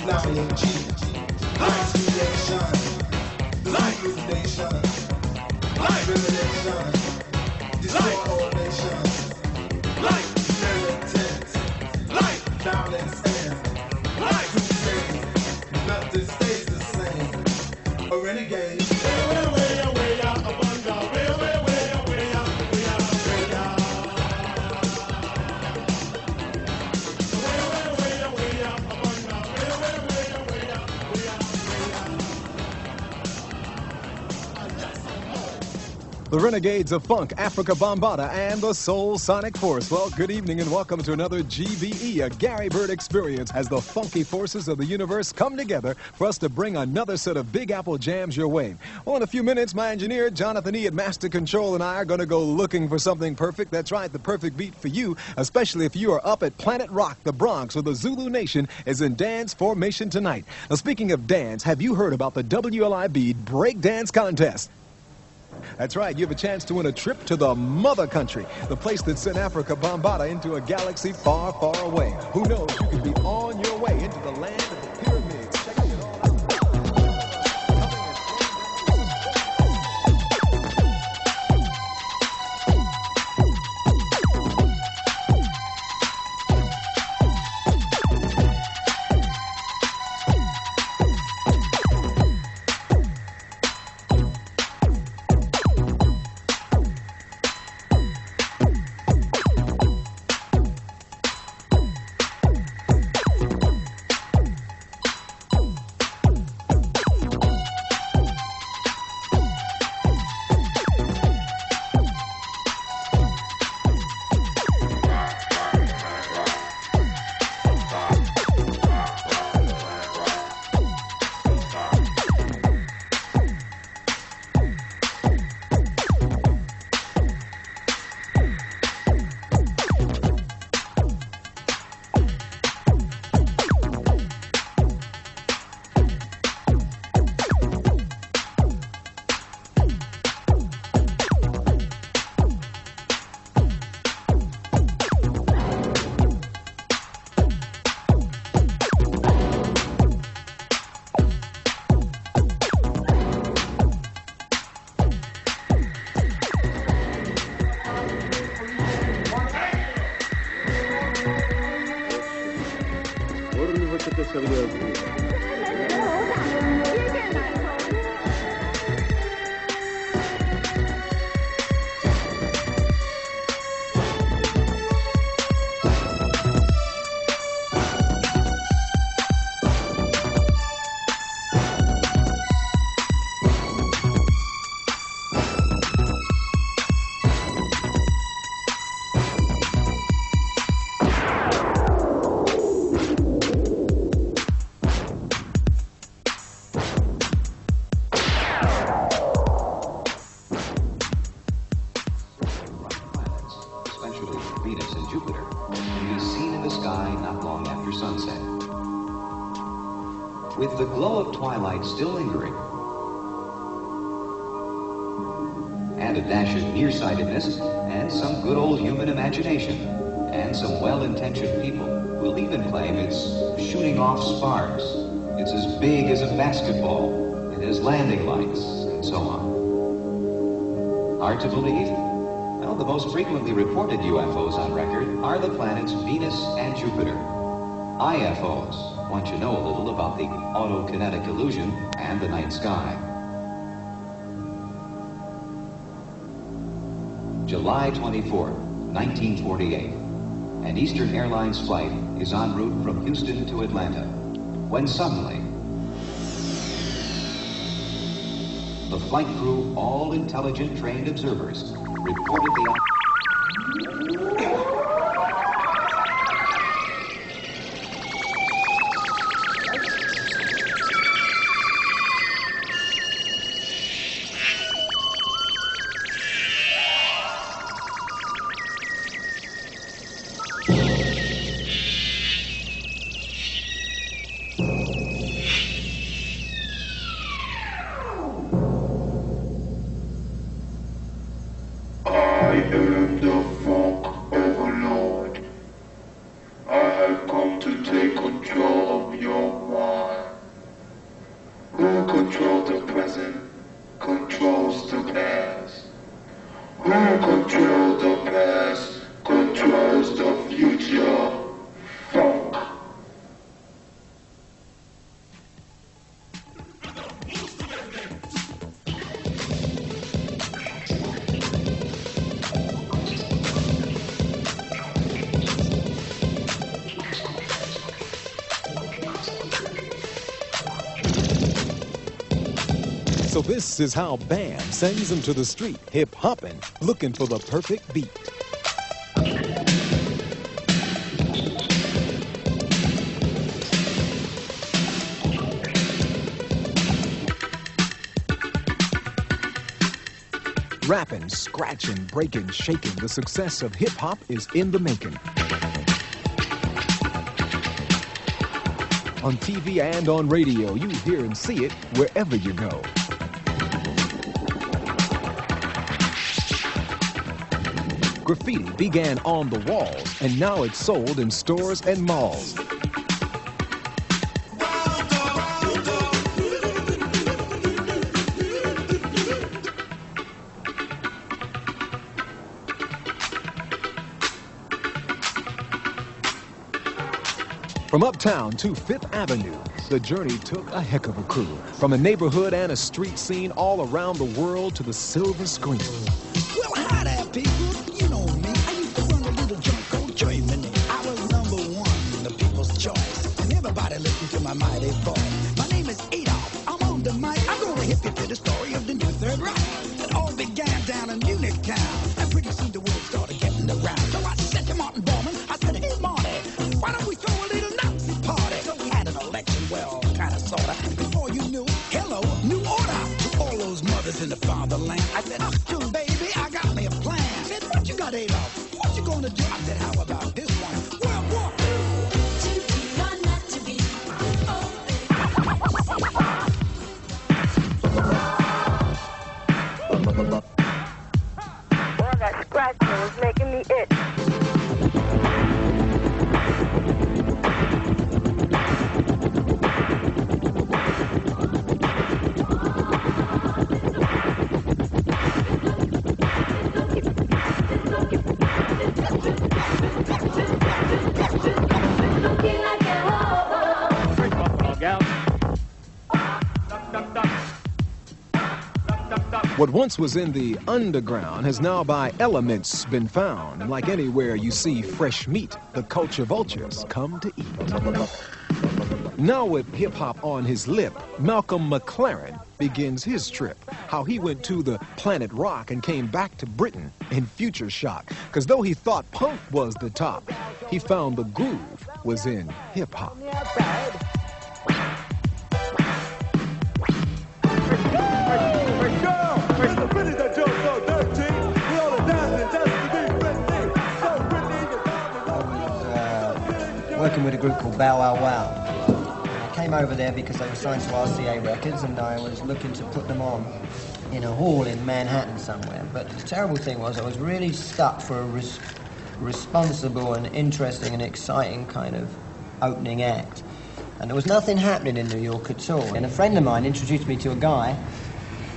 Lion G, Light Nation, Light Nation, Light Nation, Destroy all nations, Light Militant, Light Violence and Light Crusade, nothing stays the same, a renegade. The Renegades of Funk, Afrika Bambaataa, and the Soul Sonic Force. Well, good evening and welcome to another GBE, a Gary Byrd experience, as the funky forces of the universe come together for us to bring another set of Big Apple jams your way. Well, in a few minutes, my engineer, Jonathan E. at Master Control, and I are going to go looking for something perfect. That's right, the perfect beat for you, especially if you are up at Planet Rock, the Bronx, where the Zulu Nation is in dance formation tonight. Now, speaking of dance, have you heard about the WLIB Break Dance Contest? That's right, you have a chance to win a trip to the mother country, the place that sent Afrika Bambaataa into a galaxy far, far away. Who knows, you could be on your way into the land of the pyramids. Checking it all out. With the glow of twilight still lingering, and a dash of nearsightedness, and some good old human imagination, and some well-intentioned people will even claim it's shooting off sparks, it's as big as a basketball, it has landing lights, and so on. Hard to believe? Well, the most frequently reported UFOs on record are the planets Venus and Jupiter. IFOs want you to know a little about the autokinetic illusion and the night sky. July 24, 1948. An Eastern Airlines flight is en route from Houston to Atlanta, when suddenly the flight crew, all intelligent trained observers, reported the I am the funk overlord. I have come to take control of your mind. So this is how Bam sends them to the street, hip-hopping, looking for the perfect beat. Rapping, scratching, breaking, shaking, the success of hip-hop is in the making. On TV and on radio, you hear and see it wherever you go. Graffiti began on the walls, and now it's sold in stores and malls. From uptown to Fifth Avenue, the journey took a heck of a crew. From a neighborhood and a street scene all around the world to the silver screen. Well, hi there, people. You know me. I used to run a little joint called Germany. I was #1, the people's choice. And everybody listened to my mighty voice. My name is Adolf. I'm on the mic. I'm going to hip you to the story of the new Third Reich. It all began down in Munich town. And pretty soon the word started getting around. So I said to Martin Bormann, I said, hey, Marty, why don't we throw a little Nazi party? So we had an election, well, kind of, sort of. And before you knew, hello, new order. To all those mothers in the fatherland. I said, Achtung, baby, I got me a plan. I said, what you got, Adolf? What you gonna do? I said, how about this one? World War II. To be or not to be. Boy, that scratching was making me itch. What once was in the underground has now by elements been found. And like anywhere you see fresh meat, the culture vultures come to eat. Now with hip-hop on his lip, Malcolm McLaren begins his trip. How he went to the planet rock and came back to Britain in future shock. Because though he thought punk was the top, he found the groove was in hip-hop. Working with a group called Bow Wow Wow. I came over there because they were signed to RCA Records and I was looking to put them on in a hall in Manhattan somewhere. But the terrible thing was I was really stuck for a responsible and interesting and exciting kind of opening act. And there was nothing happening in New York at all. And a friend of mine introduced me to a guy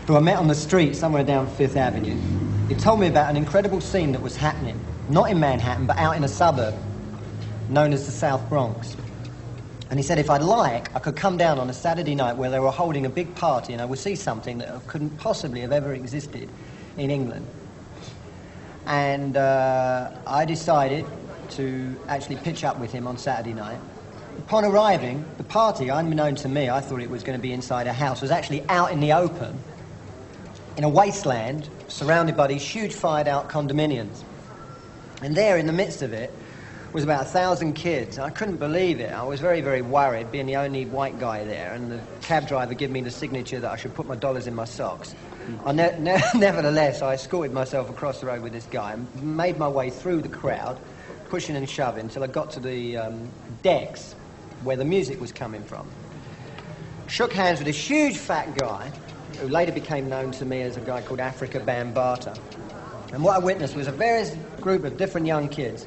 who I met on the street somewhere down Fifth Avenue. He told me about an incredible scene that was happening, not in Manhattan, but out in a suburb known as the South Bronx. And he said if I'd like, I could come down on a Saturday night where they were holding a big party and I would see something that couldn't possibly have ever existed in England. And I decided to actually pitch up with him on Saturday night. Upon arriving, the party, unbeknown to me, I thought it was going to be inside a house, was actually out in the open, in a wasteland, surrounded by these huge fired-out condominiums. And there, in the midst of it, was about 1,000 kids. I couldn't believe it. I was very, very worried, being the only white guy there, and the cab driver gave me the signature that I should put my dollars in my socks. Nevertheless, I escorted myself across the road with this guy and made my way through the crowd, pushing and shoving, until I got to the decks where the music was coming from. Shook hands with a huge fat guy, who later became known to me as a guy called Afrika Bambaataa. And what I witnessed was a various group of different young kids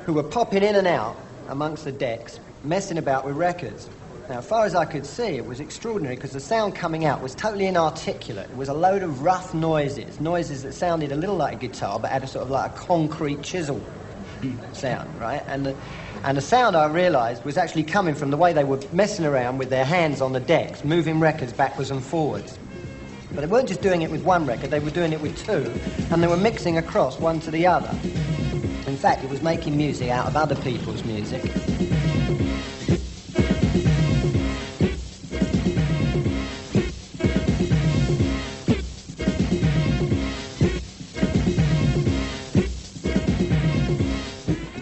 who were popping in and out amongst the decks, messing about with records. Now, as far as I could see, it was extraordinary because the sound coming out was totally inarticulate. It was a load of rough noises that sounded a little like a guitar, but had a sort of like a concrete chisel sound, right? And the sound, I realised, was actually coming from the way they were messing around with their hands on the decks, moving records backwards and forwards. But they weren't just doing it with one record, they were doing it with two, and they were mixing across one to the other. In fact, it was making music out of other people's music.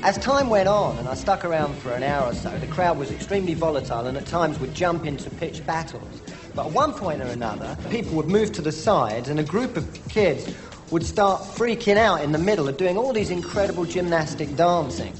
As time went on and I stuck around for an hour or so, the crowd was extremely volatile and at times would jump into pitched battles. But at one point or another, people would move to the sides and a group of kids would start freaking out in the middle of doing all these incredible gymnastic dancing.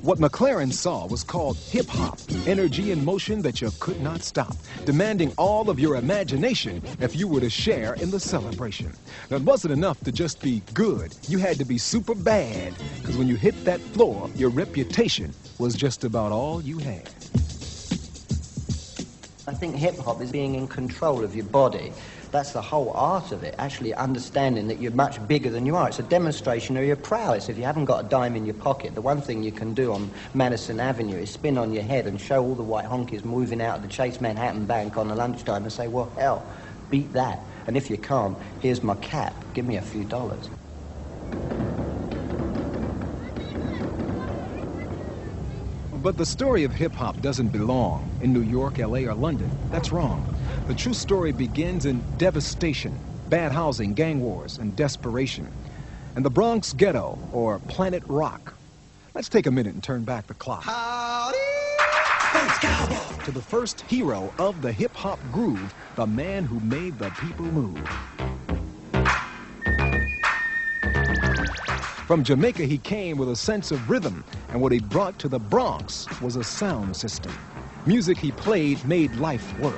What McLaren saw was called hip-hop, energy in motion that you could not stop, demanding all of your imagination if you were to share in the celebration. Now, it wasn't enough to just be good. You had to be super bad, because when you hit that floor, your reputation was just about all you had. I think hip-hop is being in control of your body. That's the whole art of it, actually understanding that you're much bigger than you are. It's a demonstration of your prowess. If you haven't got a dime in your pocket, the one thing you can do on Madison Avenue is spin on your head and show all the white honkies moving out of the Chase Manhattan Bank on the lunchtime and say, well, hell, beat that. And if you can't, here's my cap. Give me a few dollars. But the story of hip-hop doesn't belong in New York, L.A., or London. That's wrong. The true story begins in devastation, bad housing, gang wars, and desperation. And the Bronx Ghetto, or Planet Rock. Let's take a minute and turn back the clock. To the first hero of the hip-hop groove, the man who made the people move. From Jamaica, he came with a sense of rhythm, and what he brought to the Bronx was a sound system. Music he played made life work,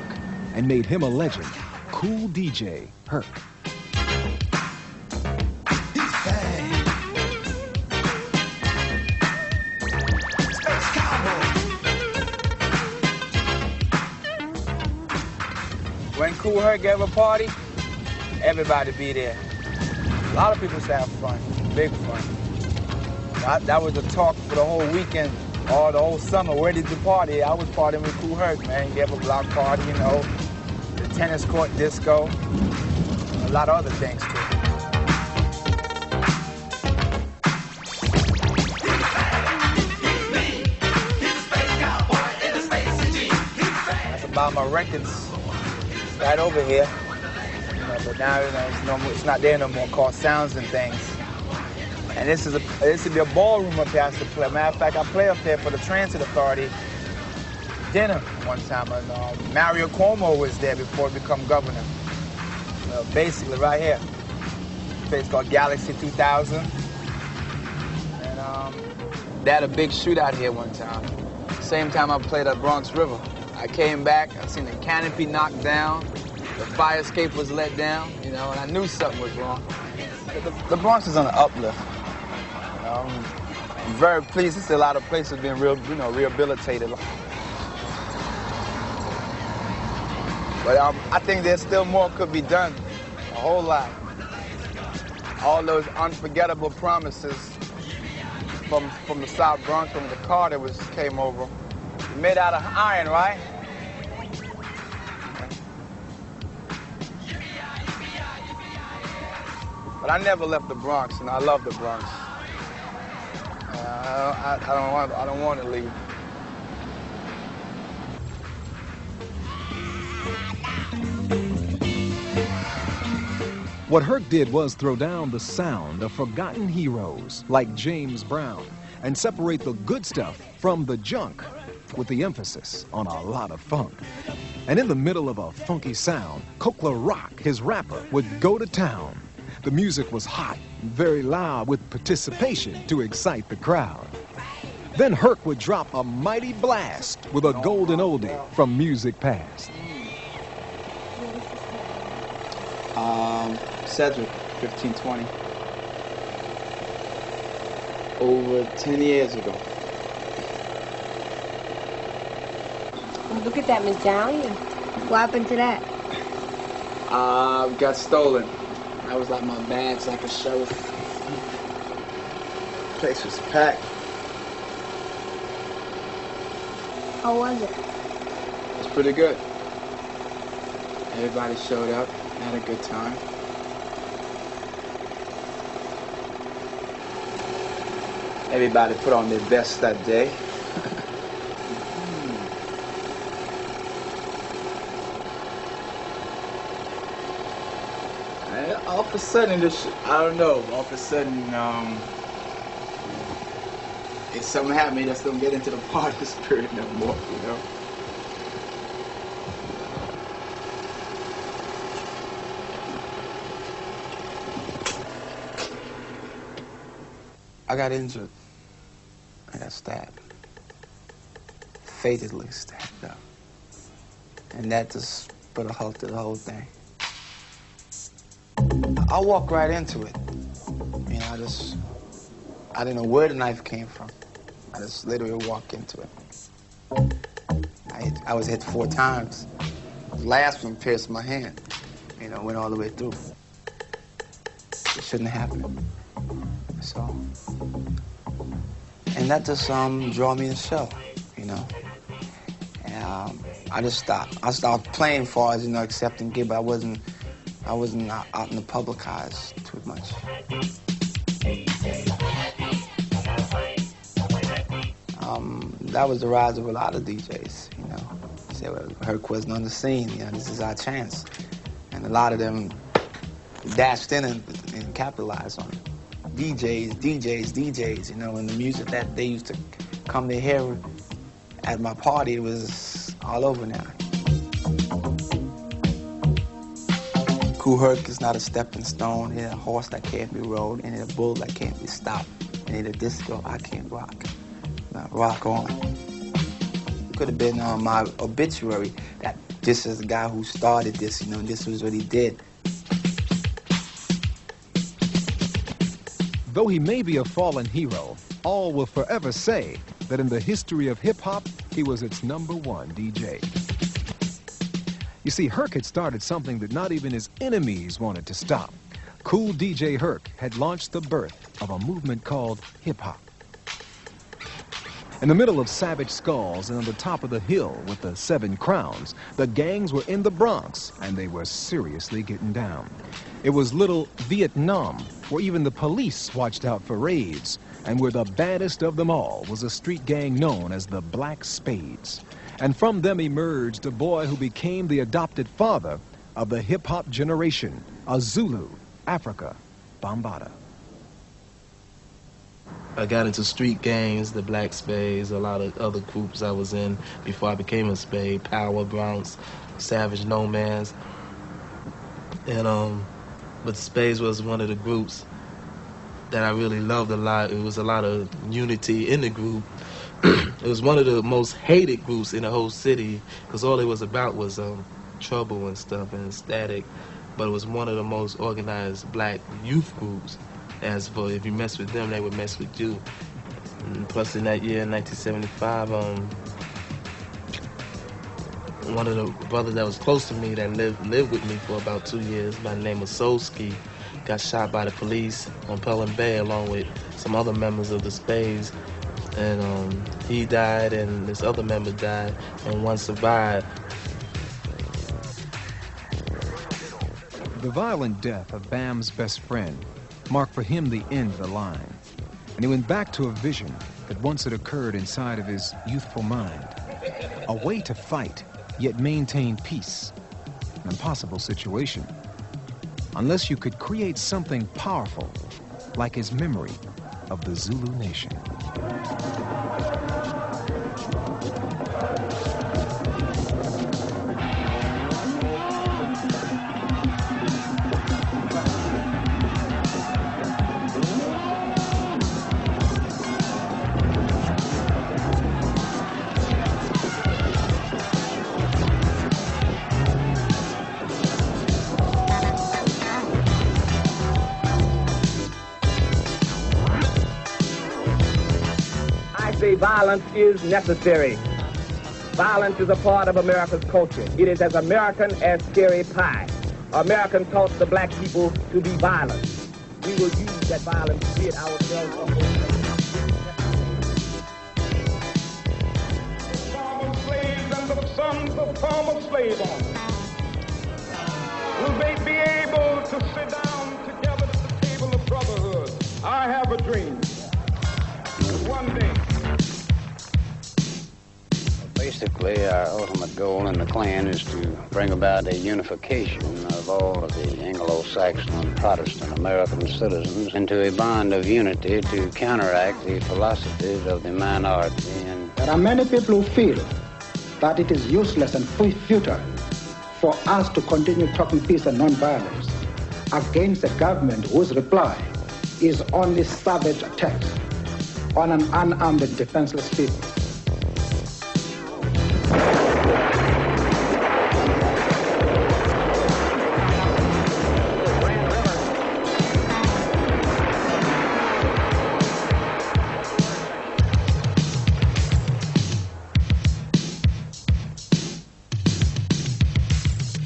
and made him a legend. Cool DJ Herc. When Kool Herc gave a party, everybody be there. A lot of people used to have fun, big fun. That was the talk for the whole weekend, or the whole summer. Where did you party? I was partying with Kool Herc, man. He gave a block party, you know, the tennis court disco, a lot of other things too. That's about my records right over here. But now, you know, it's not there no more, called Sounds and Things. And this would be a ballroom up here I used to play. Matter of fact, I play up there for the Transit Authority dinner one time. And Mario Cuomo was there before he became governor. Basically, right here. A place called Galaxy 2000. And they had a big shootout here one time. Same time I played at Bronx River. I came back, I seen the canopy knocked down. The fire escape was let down, you know, and I knew something was wrong. The Bronx is on the uplift. I'm very pleased to see a lot of places being rehabilitated. But I think there's still more could be done, a whole lot. All those unforgettable promises from the South Bronx when the Carter came over, made out of iron, right? But I never left the Bronx, and I love the Bronx. I don't want to leave. What Herc did was throw down the sound of forgotten heroes like James Brown and separate the good stuff from the junk with the emphasis on a lot of funk. And in the middle of a funky sound, Kool Herc, his rapper, would go to town. The music was hot and very loud with participation to excite the crowd. Then Herc would drop a mighty blast with a golden oldie from music past. Cedric, 1520. Over 10 years ago. Oh, look at that, Miss Downey. What happened to that? Got stolen. That was like my badge, like a show. Place was packed. How was it? It was pretty good. Everybody showed up, had a good time. Everybody put on their best that day. And all of a sudden, I don't know, all of a sudden, if something happened, I just don't get into the party spirit no more, you know? I got injured. I got stabbed. Fatally stabbed up. And that just put a halt to the whole thing. I walked right into it. You know, I didn't know where the knife came from. I just literally walked into it. I was hit 4 times. The last one pierced my hand. You know, went all the way through. It shouldn't have happened. So, and that just drew me to the show, you know. And I just stopped. I stopped playing as far as, you know, accepting gig, but I wasn't out in the public eyes too much. That was the rise of a lot of DJs, you know. Say, well, Herc wasn't on the scene, you know, this is our chance. And a lot of them dashed in and capitalized on it. DJs, you know, and the music that they used to come to hear at my party was all over now. Kool Herc is not a stepping stone. It ain't a horse that can't be rode. It ain't a bull that can't be stopped. It ain't a disco I can't rock. Now, rock on. It could have been on my obituary that this is the guy who started this, you know, and this was what he did. Though he may be a fallen hero, all will forever say that in the history of hip-hop, he was its #1 DJ. You see, Herc had started something that not even his enemies wanted to stop. Cool DJ Herc had launched the birth of a movement called hip-hop. In the middle of Savage Skulls and on the top of the hill with the 7 crowns, the gangs were in the Bronx, and they were seriously getting down. It was little Vietnam, where even the police watched out for raids, and where the baddest of them all was a street gang known as the Black Spades. And from them emerged a boy who became the adopted father of the hip-hop generation, a Zulu, Afrika Bambaataa. I got into street gangs, the Black Spades, a lot of other groups I was in before I became a Spade, Power, Bronx, Savage, No Man's. And, but Spades was one of the groups that I really loved a lot. It was a lot of unity in the group. It was one of the most hated groups in the whole city because all it was about was trouble and stuff and static. But it was one of the most organized black youth groups. As for if you mess with them, they would mess with you. And plus, in that year, 1975, one of the brothers that was close to me that lived with me for about 2 years, by the name of Solski, got shot by the police on Pelham Bay along with some other members of the Spades. And he died, and this other member died, and one survived. The violent death of Bam's best friend marked for him the end of the line. And he went back to a vision that once had occurred inside of his youthful mind. A way to fight, yet maintain peace. An impossible situation. Unless you could create something powerful, like his memory of the Zulu nation. Violence is necessary. Violence is a part of America's culture. It is as American as cherry pie. American taught the black people to be violent. We will use that violence to rid ourselves of Former slaves and the sons of former slave owners, will they be able to sit down together at the table of brotherhood? I have a dream that one day. Basically, our ultimate goal in the Klan is to bring about a unification of all of the Anglo-Saxon and Protestant American citizens into a bond of unity to counteract the philosophies of the minority. And there are many people who feel that it is useless and futile for us to continue talking peace and non-violence against a government whose reply is only savage attacks on an unarmed and defenseless people.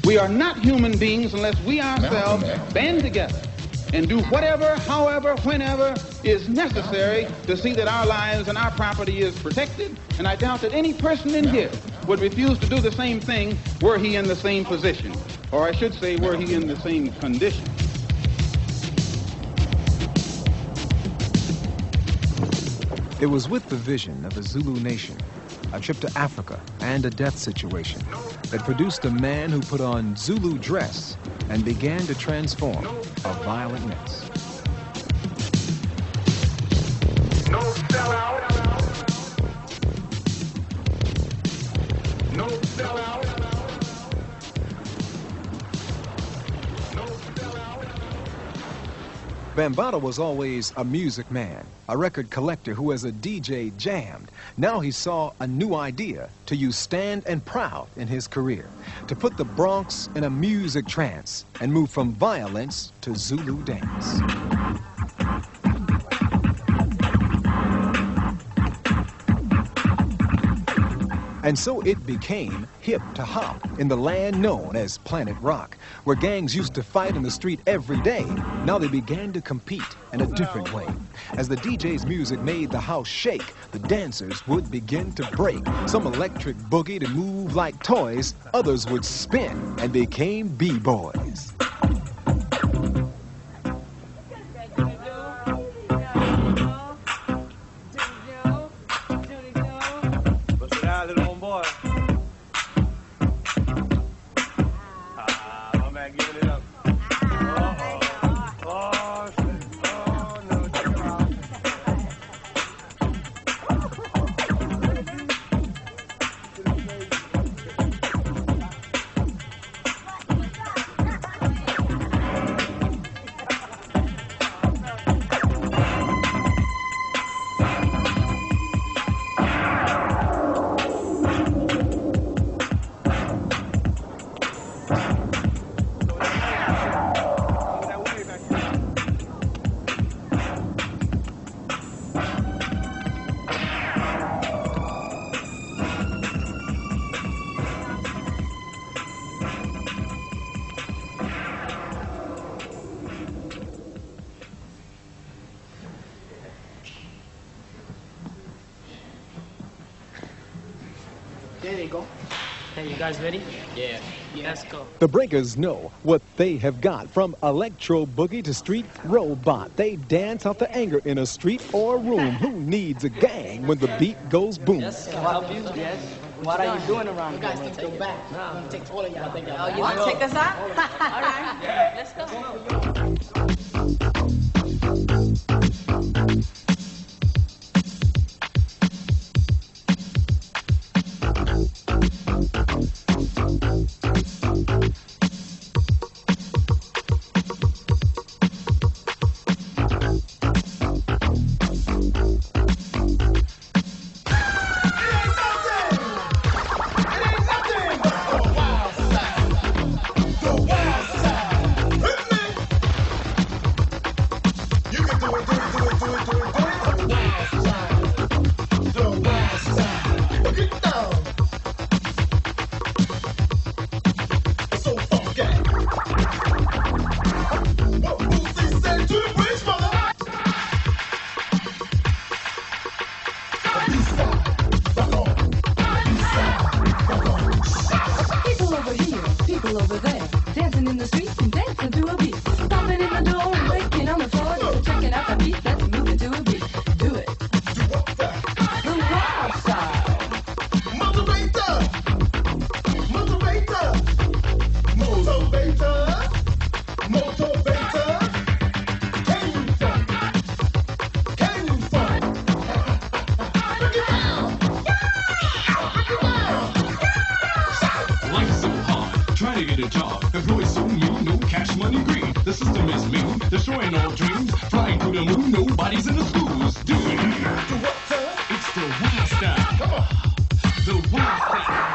We are not human beings unless we ourselves band together and do whatever, however, whenever is necessary to see that our lives and our property is protected. And I doubt that any person in here would refuse to do the same thing were he in the same position. Or I should say, were he in the same condition. It was with the vision of a Zulu nation, a trip to Africa, and a death situation that produced a man who put on Zulu dress and began to transform a violent mess. No sellout. No sellout. No sellout. Bambaataa was always a music man, a record collector who as a DJ jammed. Now he saw a new idea to use Stand and Proud in his career, to put the Bronx in a music trance and move from violence to Zulu dance. And so it became hip to hop in the land known as Planet Rock, where gangs used to fight in the street every day. Now they began to compete in a different way. As the DJ's music made the house shake, the dancers would begin to break. Some electric boogie to move like toys, others would spin and became B-boys. There they go. Hey, you guys ready? Yeah. Let's go. The breakers know what they have got. From electro boogie to street robot, they dance out the anger in a street or room. Who needs a gang when the beat goes boom? Yes, I'll help you. Yes. What are you doing around here? You guys think go back. I'm going to take all of y'all. Oh, you want to take us out? All right. Let's go. the job. Employees so mean, no cash money greed. The system is mean, destroying all dreams. Flying through the moon, nobody's in the schools. Do it. It's the wild style. Come on. The wild style.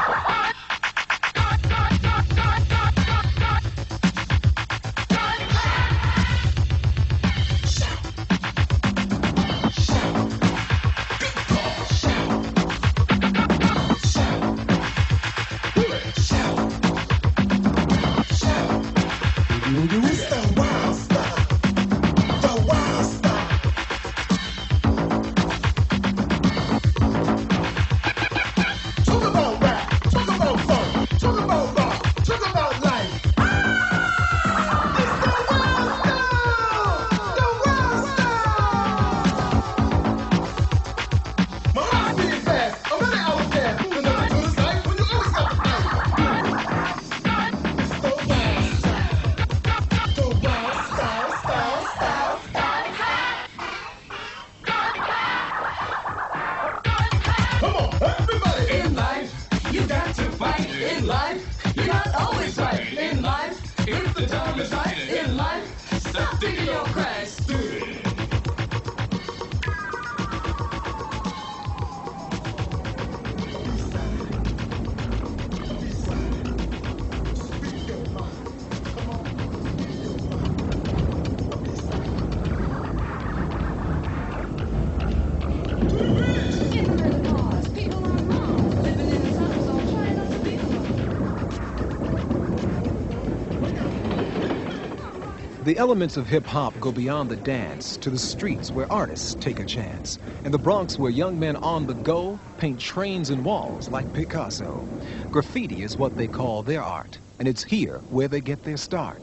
The elements of hip-hop go beyond the dance to the streets where artists take a chance. In the Bronx, where young men on the go paint trains and walls like Picasso. Graffiti is what they call their art, and it's here where they get their start.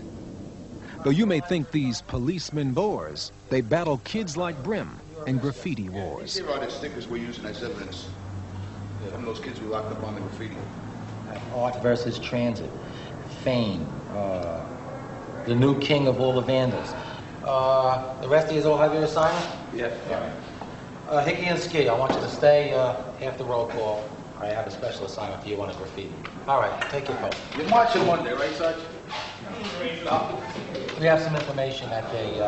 Though you may think these policemen bores, they battle kids like Brim in graffiti wars. Here are the stickers we're using as evidence from those kids we locked up on the graffiti. Art versus transit, fame, the new king of all the vandals. The rest of you all have your assignment? Yeah. All right. Hickey and Ski, I want you to stay after roll call. I have a special assignment for you on a graffiti. All right, take your coat. You're marching Monday, right, Sarge? We have some information that they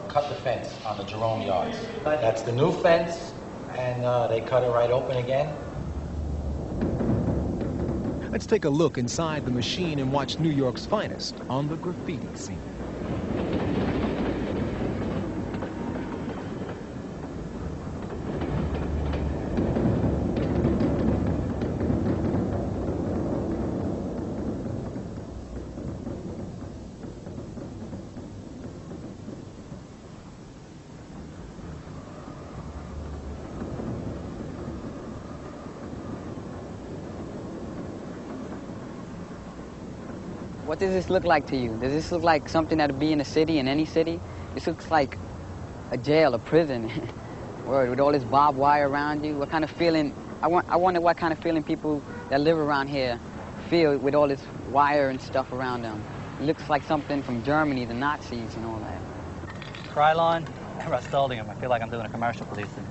cut the fence on the Jerome yards. That's the new fence, and they cut it right open again. Let's take a look inside the machine and watch New York's finest on the graffiti scene. What does this look like to you? Does this look like something that would be in a city, in any city? This looks like a jail, a prison, with all this barbed wire around you. What kind of feeling, I wonder what kind of feeling people that live around here feel with all this wire and stuff around them. It looks like something from Germany, the Nazis and all that. Krylon, Rust-Oleum. I feel like I'm doing a commercial for these things.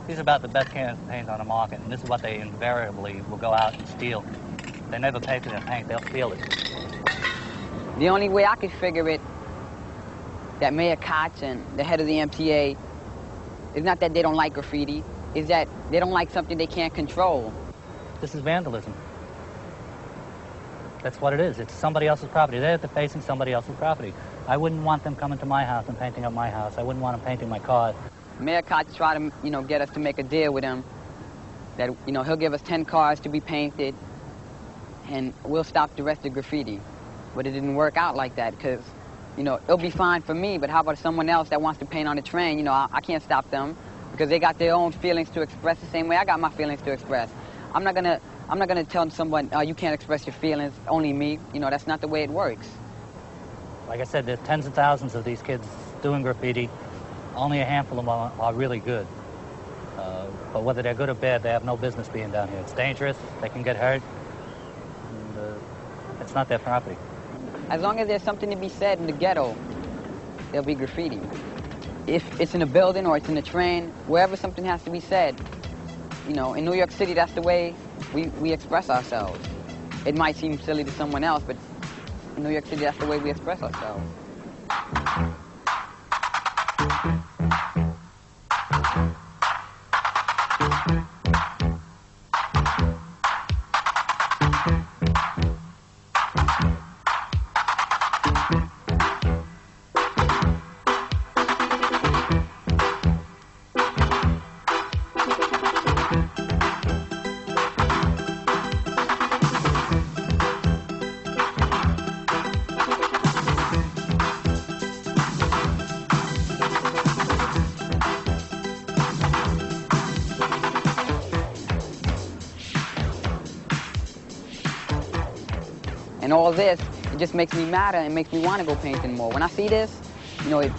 These are about the best cans of paint on the market, and this is what they invariably will go out and steal. They never pay for their paint, they'll steal it. The only way I could figure it, that Mayor Koch and the head of the MTA, is not that they don't like graffiti, is that they don't like something they can't control. This is vandalism. That's what it is. It's somebody else's property. They're defacing somebody else's property. I wouldn't want them coming to my house and painting up my house. I wouldn't want them painting my car. Mayor Koch tried to, get us to make a deal with him that, he'll give us 10 cars to be painted and we'll stop the rest of graffiti. But it didn't work out like that because, it'll be fine for me, but how about someone else that wants to paint on a train? I can't stop them because they got their own feelings to express the same way I got my feelings to express. I'm not gonna tell someone, you can't express your feelings, only me. That's not the way it works. Like I said, there's tens of thousands of these kids doing graffiti. Only a handful of them are really good. But whether they're good or bad, they have no business being down here. It's dangerous, they can get hurt, and it's not their property. As long as there's something to be said in the ghetto, there'll be graffiti. If it's in a building or it's in a train, wherever something has to be said, in New York City, that's the way we express ourselves. It might seem silly to someone else, but in New York City, that's the way we express ourselves. And all this, it just makes me madder and makes me want to go painting more. When I see this, you know, it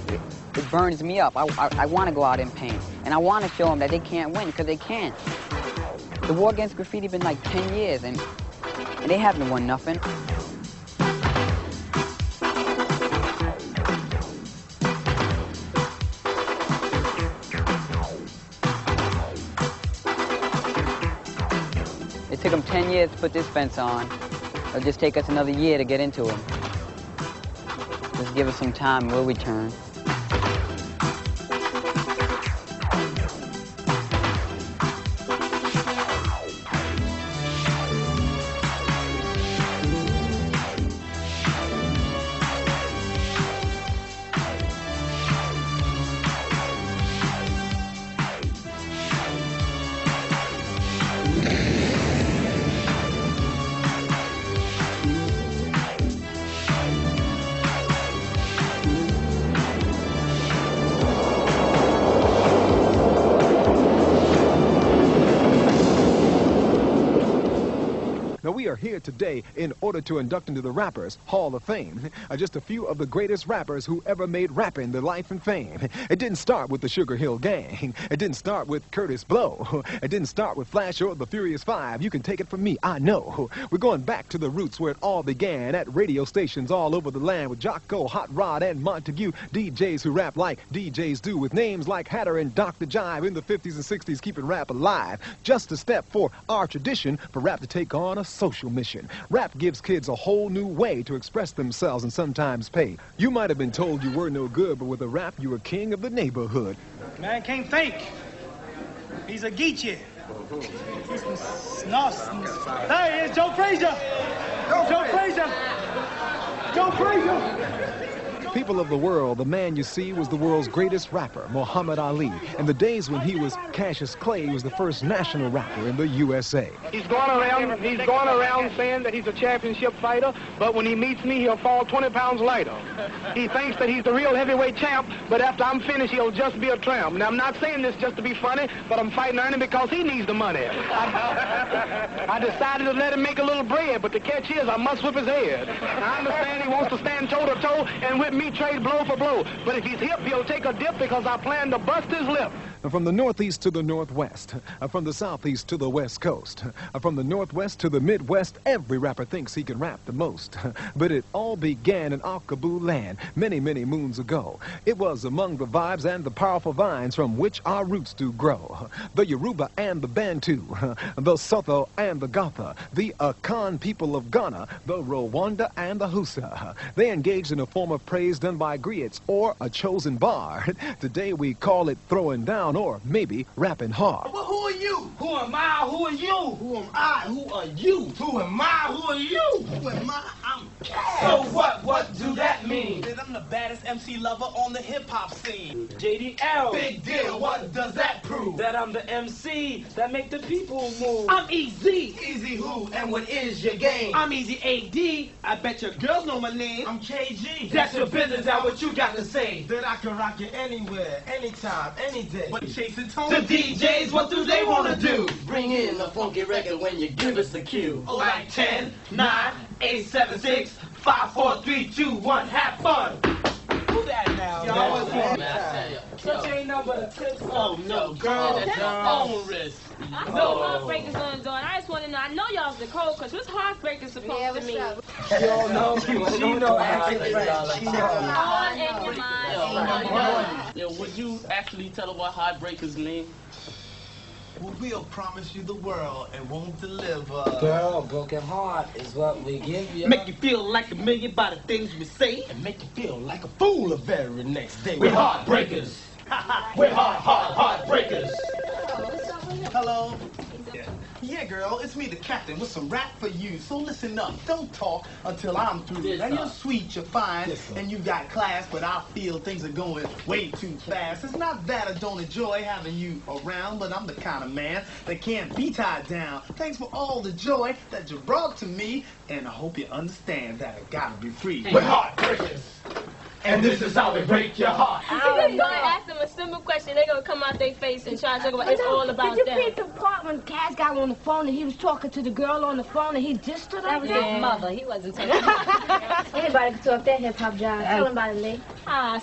burns me up. I want to go out and paint. And I want to show them that they can't win, because they can't. The war against graffiti been like 10 years, and they haven't won nothing. It took them 10 years to put this fence on. It'll just take us another year to get into them. Just give us some time, we'll return. We are here today in order to induct into the Rappers Hall of Fame just a few of the greatest rappers who ever made rapping their life and fame. It didn't start with the Sugar Hill Gang. It didn't start with Curtis Blow. It didn't start with Flash or the Furious Five. You can take it from me, I know. We're going back to the roots where it all began at radio stations all over the land with Jocko, Hot Rod, and Montague. DJs who rap like DJs do with names like Hatter and Dr. Jive in the 50s and 60s keeping rap alive. Just a step for our tradition for rap to take on a social mission. Rap gives kids a whole new way to express themselves and sometimes pay. You might have been told you were no good, but with a rap, you were king of the neighborhood. Man can't think. He's a geechee. He's some snoss. Hey, it's Joe Frazier. Joe Frazier. Joe Frazier. People of the world, the man you see was the world's greatest rapper, Muhammad Ali. In the days when he was Cassius Clay, he was the first national rapper in the USA. He's going around saying that he's a championship fighter, but when he meets me, he'll fall 20 pounds lighter. He thinks that he's the real heavyweight champ, but after I'm finished, he'll just be a tramp. Now, I'm not saying this just to be funny, but I'm fighting Ernie because he needs the money. I decided to let him make a little bread, but the catch is I must whip his head. I understand he wants to stand toe-to-toe and whip me trade blow for blow, but if he's hip, he'll take a dip because I plan to bust his lip. From the Northeast to the Northwest, from the Southeast to the West Coast, from the Northwest to the Midwest, every rapper thinks he can rap the most. But it all began in Akaboo land many, many moons ago. It was among the vibes and the powerful vines from which our roots do grow. The Yoruba and the Bantu, the Sotho and the Gotha, the Akan people of Ghana, the Rwanda and the Hausa. They engaged in a form of praise done by griots or a chosen bard. Today we call it throwing down or maybe rapping hard. Well, who are you? Who am I? Who are you? Who am I? Who are you? Who am I? Who are you? Who am I? I'm Cass. So what? What do that mean? That I'm the baddest MC lover on the hip-hop scene. JDL. Big deal. What does that prove? That I'm the MC that make the people move. I'm Easy. Easy who? And what is your game? I'm Easy AD. I bet your girls know my name. I'm KG. That's your business. Now what you got to say? That I can rock it anywhere, anytime, any day. But chasing tone. The DJs, what do they want to do? Bring in a funky record when you give us the cue. Like 10, 9, 8, 7, 6, 5, 4, 3, 2, 1, have fun. Do that now. Such ain't nothing but a tip. Oh no, girl, that's your own risk. I know Heartbreaker's on the door, and I just want to know, I know y'all's the code, because what's Heartbreaker supposed to mean? Y'all know, she know acting right. She know. know. On in your mind. Yo, would you actually tell her what Heartbreakers mean? Well, we'll promise you the world and won't deliver. Girl, broken heart is what we give you. Make you feel like a million by the things we say, and make you feel like a fool the very next day. We're heartbreakers. We're heartbreakers. Hello. Yeah, girl, it's me, the captain, with some rap for you. So listen up, don't talk until I'm through. Now you're sweet, you're fine, and you got class, but I feel things are going way too fast. It's not that I don't enjoy having you around, but I'm the kind of man that can't be tied down. Thanks for all the joy that you brought to me, and I hope you understand that I gotta be free. We're heartbreakers. And this is how we break your heart. You know, I ask them a simple question, they're gonna come out their face and try to talk about it's all about them. Did you peep the part when Cass got on the phone and he was talking to the girl on the phone and he dissed her? That was his mother. He wasn't talking. Anybody can talk that hip-hop job. Tell him about it, Lee.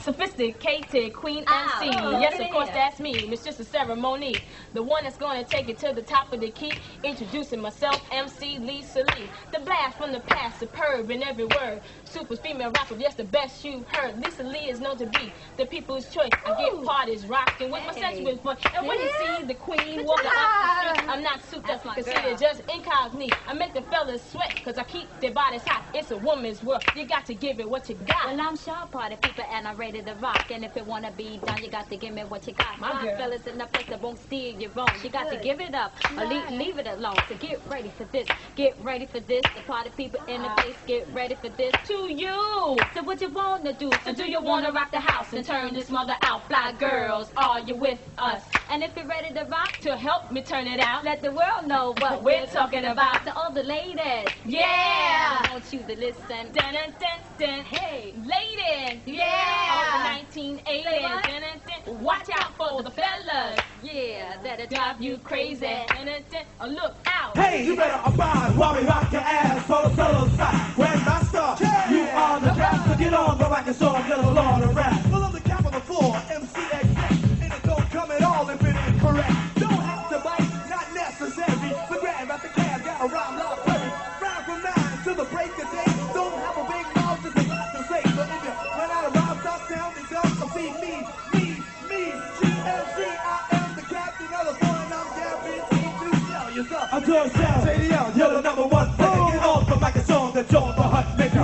Sophisticated Queen MC. Yes, of course, that's me. It's just a ceremony. The one that's gonna take it to the top of the key. Introducing myself, MC Lisa Lee. The blast from the past, superb in every word. Super female rapper, yes, the best you've heard. Lisa Lee is known to be the people's choice. I get parties rocking with my sensuous voice. And when you see the queen walking up the street, I'm not souped up, considered just incognito. I make the fellas sweat, cause I keep their bodies hot. It's a woman's world. You got to give it what you got. Well, I'm sharp party people and I'm ready to rock. And if it wanna be done, you got to give me what you got. My girl. Fellas in the place that won't steer you wrong. You got to give it up or leave it alone. So get ready for this. Get ready for this. The party people in the place, get ready for this. To you. So what you wanna do? So do you wanna rock the house and turn this mother out? Fly girls, are you with us? And if you're ready to rock, to help me turn it out, let the world know what we're talking about. To all the ladies, yeah, I want you to listen. Dun, dun, dun, dun. Hey, ladies, yeah, all the 1980s. Dun, dun, dun. Watch out for the fellas, yeah, that'll drive you crazy. Dun, dun, dun. Look out. Hey, you better abide while we rock your ass for the solo side. Grandmaster, you are the best. So get on the rock and song, get along and rap. Well, I'm the cap on the floor, MCXX, and it don't come at all if it ain't correct. Don't have to bite, not necessary. The grandmaster Cab got a rhyme like Perry. Round from 9 to the break of day. Don't have a big mouth to say what to say. But if you run out of rhymes, stop sounding dumb. So see me, GMC, I am the captain of the fun, and I'm guaranteed to sell yourself. I'm doing sell. JDL, you're the number one. Get on the mic and song that you're the hut maker. You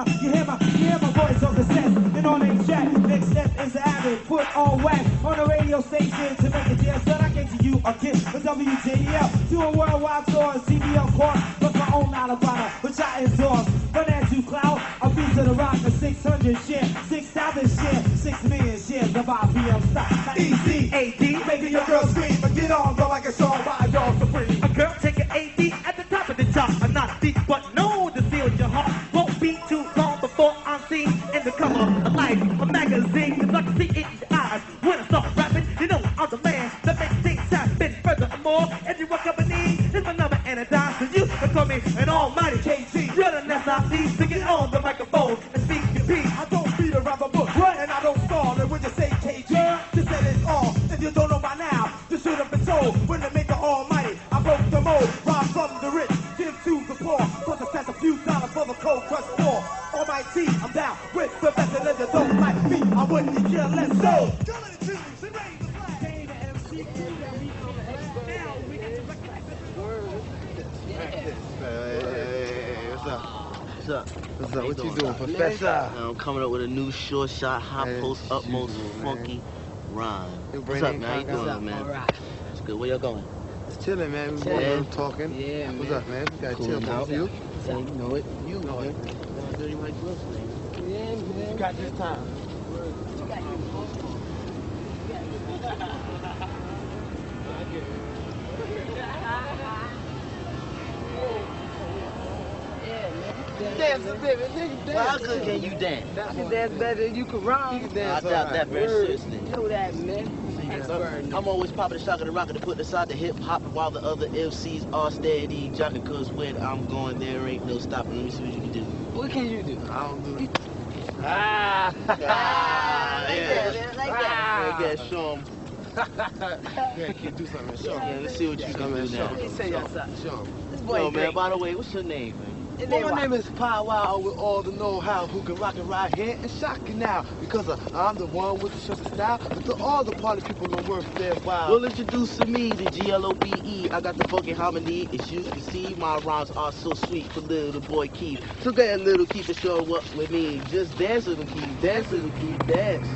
hear my voice on the set and on a chat. Next step is added, foot on wax on the radio station to make a deal. Son, I came to you again with WJDL, doing worldwide tours, CBL court, but my own alibi, which I endorse. But as you clout, a piece of the rock, a 600 share, 6,000 share, 6 million shares of IPM stock. Easy, AD, making your girl scream, but get on, go like a song by y'all supreme. A girl taking AD at the top of the chart. I'm not deep, but know to steal your heart. Won't be too long before I'm seen in the cover of Life, a magazine. Cause I can see it in your eyes when I start rapping. You know I'm the man that makes things happen. Furthermore, if you walk up a knee, it's my number and a dime. So you can call me an almighty KT. You're the next I need to get on the microphone and speak your piece. I don't beat around the bush, and I don't stall. And when you say KG, just say it's all. If you don't know by now, just shoot up and soul. When they make the almighty, I broke the mold. Rob from the rich, give to the poor. So to pass a few dollars for the cold crush war. Almighty, I'm down with the best, and if you don't like me, I wouldn't care less. So, come on, to me, raise the flag. Hey, the MC crew that we call it. Now we got to recognize What's up? What you doing, Professor? I'm coming up with a new short shot, high post, upmost, funky rhyme. What's up, man? How you doing, man? All right. It's good. Where y'all going? It's chilling, man. We were talking. Yeah, man. What's up, man? You got chill out. You know it. You know it. Dirty Mike Brooks, man. Yeah, man. You got this time. Dance a bit, nigga. How good can you dance? I can dance better than you can rhyme. You can dance. I doubt that very seriously. You know that, man. I'm always popping the shock of the rocket to put aside the hip hop while the other MCs are steady jocking. Cause when I'm going, there ain't no stopping. Let me see what you can do. What can you do? I don't do it. Yeah. I guess show 'em. Yeah, can you do something? Show 'em. Yeah, let's see what you can do now. Show 'em. Yo, man, by the way, what's your name, man? Well, my name is Pow Wow with all the know-how who can rock it right here and shock it now. Because I'm the one with the shortest style, but to all the party people don't work their while. Well, introducing me, the G-L-O-B-E. I got the funky harmony. As you can see, my rhymes are so sweet for little boy Keith. So go ahead, little Keith, and show what we mean. Just dance, little Keith. Dance, little Keith. Dance.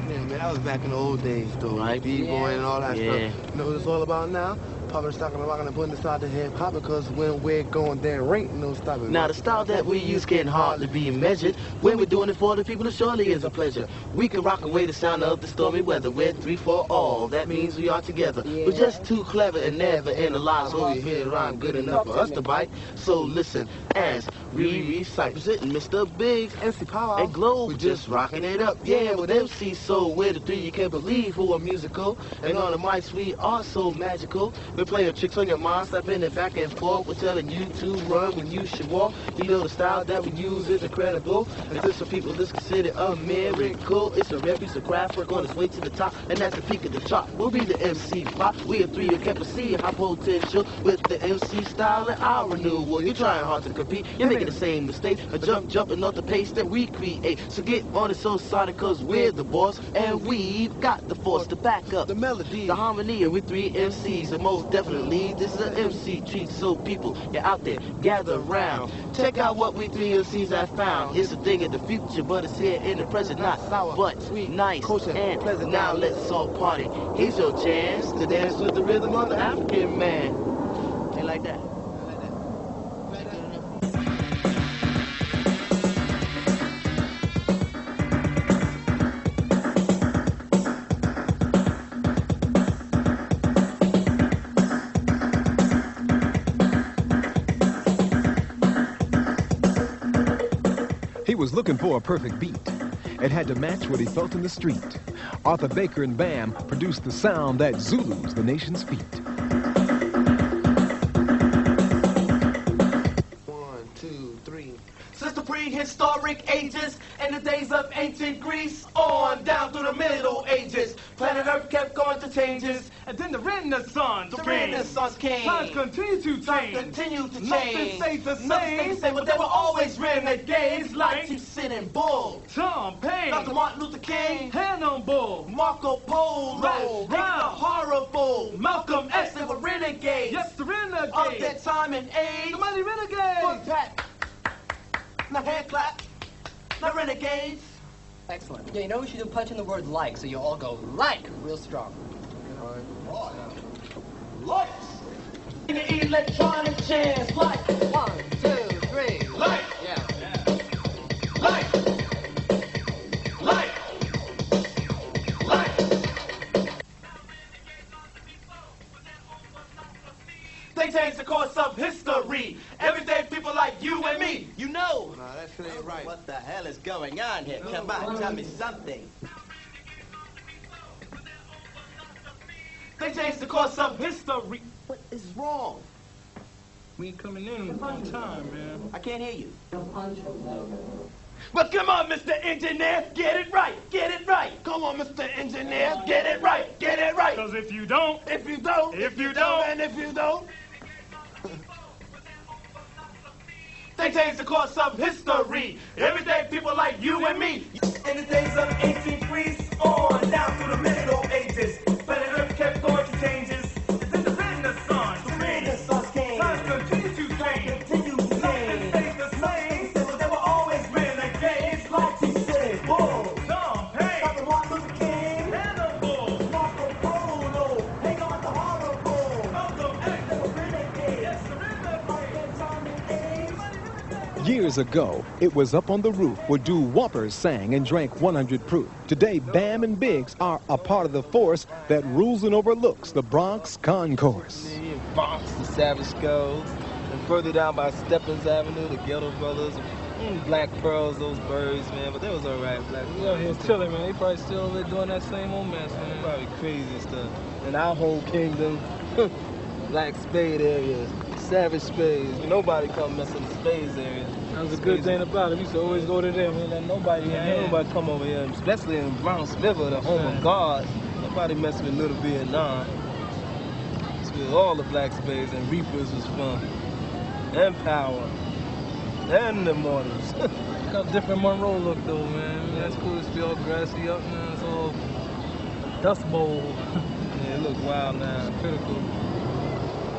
Yeah, man, that was back in the old days, though. Right? B-boy and all that stuff. You know what it's all about now? Popping, stocking, and rocking, and putting this out the hip hop because when we're going, there ain't no stopping. Now the style that we use can hardly be measured. When we're doing it for the people, it surely is a pleasure. We can rock away the sound of the stormy weather. We're 3 for all. That means we are together. We're just too clever and never analyze. So you hear rhyme good enough for us to bite. So listen as we recite. Presenting Mr. Biggs, MC Power, and Globe. We're just rocking it up. Yeah, with MC Soul, we're the 3 you can't believe who are musical. And on the mics we are so magical. We're playing tricks on your mind, stepping it back and forth. We're telling you to run when you should walk. You know the style that we use is incredible. And to some people this considered a miracle. It's a rare piece of craft work on its way to the top. And that's the peak of the chart. We'll be the MC pop. We are 3 you can't see high potential with the MC style and our renewal. You're trying hard to compete. You're making the same mistake. A jumping off the pace that we create. So get on it so sonic cause we're the boss. And we've got the force to back up the melody, the harmony, and we're 3 MCs. And most definitely this is an MC treat. So people, you're out there, gather around. Check out what we 3 MCs have found. It's a thing in the future, but it's here in the present. Not sour, but sweet, nice, and pleasant. Now let's all party. Here's your chance to dance with the rhythm of the African man. Ain't like that. He was looking for a perfect beat. It had to match what he felt in the street. Arthur Baker and Bam produced the sound that Zulus the nation's feet. 1, 2, 3. Since the prehistoric ages and the days of ancient Greece on down through the Middle Ages, planet Earth kept going to changes, and then the Renaissance came. Times continue to change. Nothing stays the same. But there were always renegades like Chief Bull, Tom Paine, Dr. Martin Luther King, Hannibal, Marco Polo, the horrible Malcolm X. They were renegades. Yes, the renegades of their time and age. The mighty renegades. Foot pat. Not hand clap, not renegades. Excellent. Yeah, you know we should do punching the word like, so you all go like real strong. Like. In the electronic chance, like. 1, 2, 3. Like. Yeah. Like. Like. Like. They changed the course of history. Everyday people like you and me, you know. Nah, that shit ain't right. What the hell is going on here? Come on, tell me something. They changed the course of history. What is wrong? We ain't coming in on time, man. I can't hear you. But come on, Mr. Engineer, get it right, get it right. Come on, Mr. Engineer, get it right, get it right. Because if you don't, and if you don't, they changed the course of history. Everyday people like you and me. In the days of ancient Greece, on down through the Middle Ages, planet Earth kept going to changes. Then the Renaissance came. Times continue to change. Nothing stays the same. But there were always renegades like Chief Bull, Tom Paine, Dr. Martin Luther King, Hannibal, Marco Polo, hang on the horrible Malcolm X. They were renegades. Yes, the renegades. Years ago, it was up on the roof where Doo Whoppers sang and drank 100 proof. Today, Bam and Biggs are a part of the force that rules and overlooks the Bronx concourse. Bronx, the Savage Skulls, and further down by Steppins Avenue, the Ghetto Brothers, Black Pearls, those birds, man, but they was all right. Black We out here chilling, man. They probably still over there doing that same old mess, man. Probably crazy and stuff. And our whole kingdom, Black Spade areas, Savage Spades. Nobody come mess with the Spades area. That was a good thing about it. We used to always go to them. We let nobody nobody come over here, especially in Bronx River, the home of God. Nobody mess with Little Vietnam. It's where all the Black Spades and Reapers was from. And Power. and the Immortals. Got a different Monroe look though, man. That's cool. It's all grassy up now. It's all Dust Bowl. Yeah, it looks wild now. It's critical.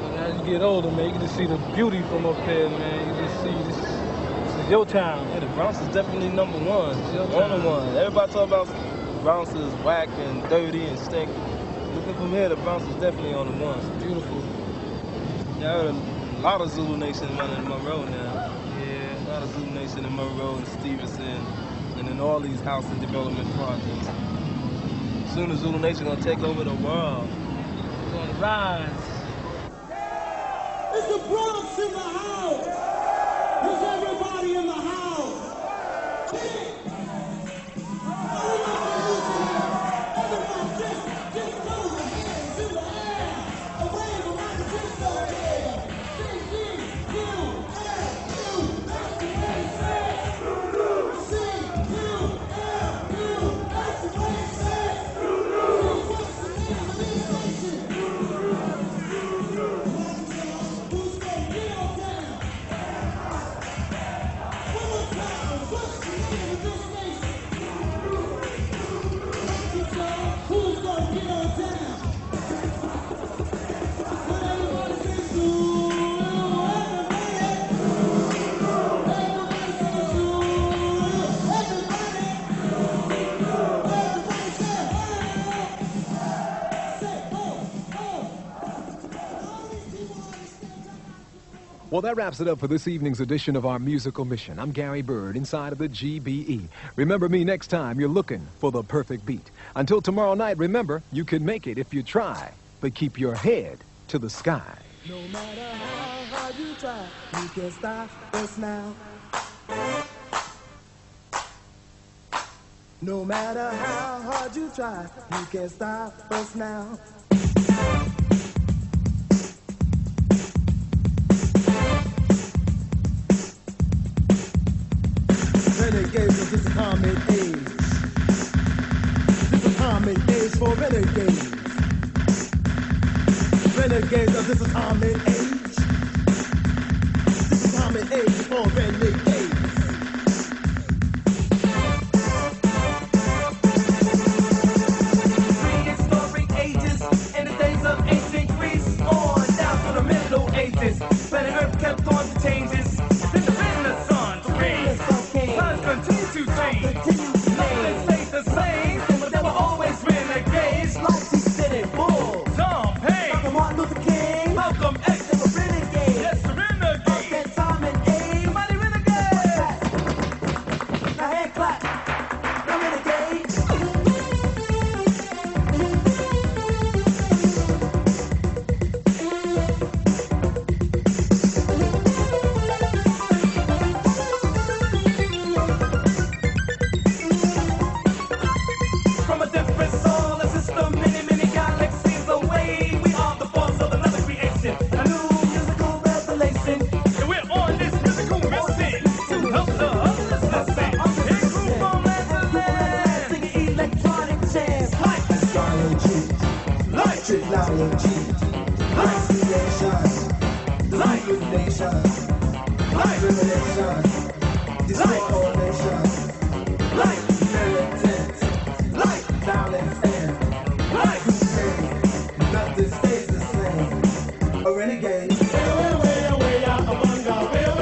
But as you get older, man, you can just see the beauty from up there, man. You just see this is your town. Yeah, the Bronx is definitely number one. It's your town. Number one. Everybody talk about Bronx is whack and dirty and stink. Looking from here, the Bronx is definitely on the one. It's beautiful. Yeah, I heard a lot of Zulu Nation running in Monroe now. Yeah, a lot of Zulu Nation in Monroe and Stevenson and in all these housing development projects. Soon as Zulu Nation gonna take over the world. It's gonna rise. It's the Bronx in the house. It's everybody in the house. Well, that wraps it up for this evening's edition of our musical mission. I'm Gary Byrd, inside of the GBE. Remember me next time you're looking for the perfect beat. Until tomorrow night, remember, you can make it if you try, but keep your head to the sky. No matter how hard you try, you can't stop us now. No matter how hard you try, you can't stop us now. Renegades of this common age. This is common age for renegades. Renegades of this common age. This is common age for renegades. Prehistoric ages in the days of ancient Greece on down to the Middle Ages. Planet Earth kept on the changes. Then the Renaissance came. Times continue to change. Nothing stayed the same, but there were always renegades. Like he said it, Bull, Tom Paine, Dr. Martin Luther King, Malcolm X, they were renegades. Yes, renegades. Of that time and age, somebody renegades. Now hand clap, now renegades. From a different solar system, many galaxies away, we are the force of another creation, a new musical revelation. And we're on this musical mission to help the others listen. And groove on land to land, singing electronic jazz like astrology, like technology, like creation, like illumination, like elimination, discoordination, like militant, like violence and like crusade. Nothing stays the same. A renegade. Way out, among our way out.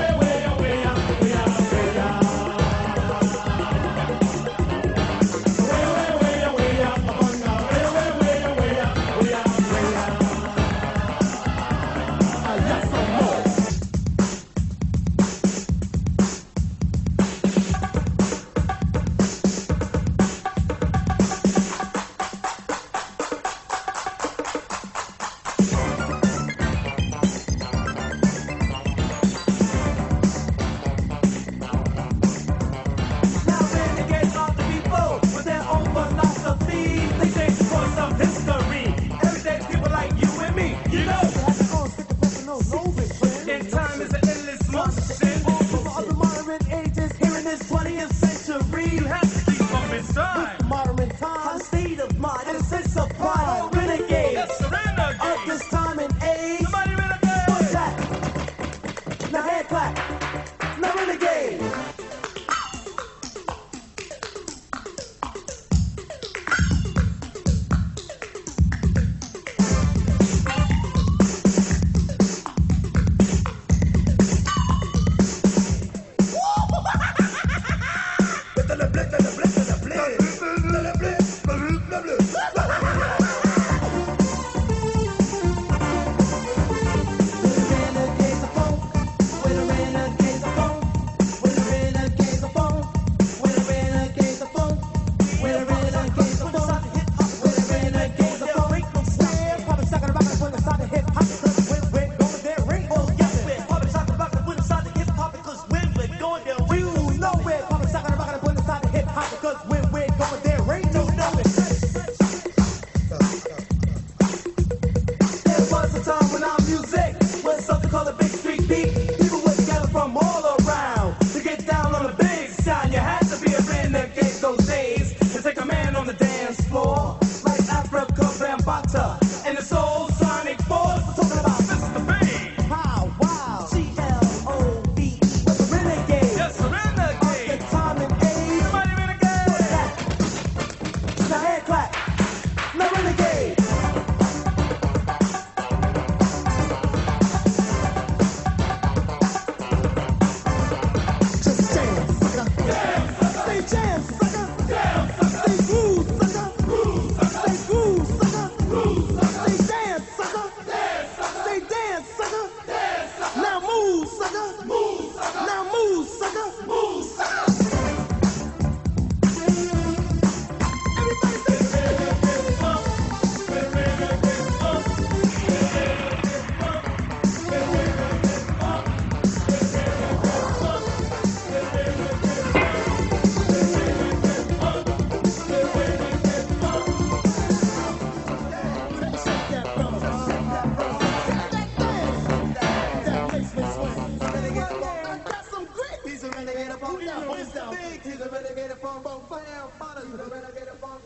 He's a renegade from both fire, fathers, he's a renegade from